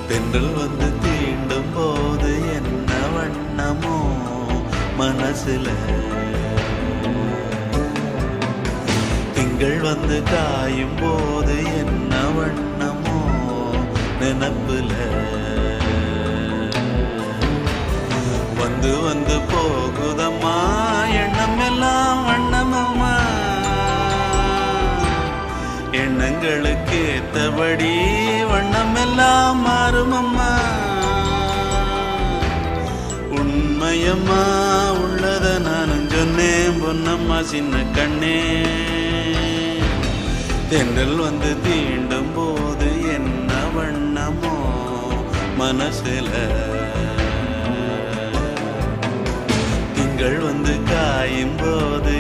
தென்றல் வந்து தீண்டும் போது என்ன வண்ணமோ மனசுல, திங்கள் வந்து காயும் போது என்ன வண்ணமோ நினப்புல, வந்து வந்து போகுதம்மா எண்ணம் எல்லாம் வண்ணமம்மா, எண்ணங்களுக்கு ஏத்தபடி வண்ணம் எல்லாம் மாறுமம்மா. உண்மையம்மா உள்ளத நானும் சொன்னேன் பொன்னம்மா சின்ன கண்ணே, தென்றல் வந்து தீண்டும் போது என்ன வண்ணமோ மனசுல, திங்கள் வந்து காயும் போது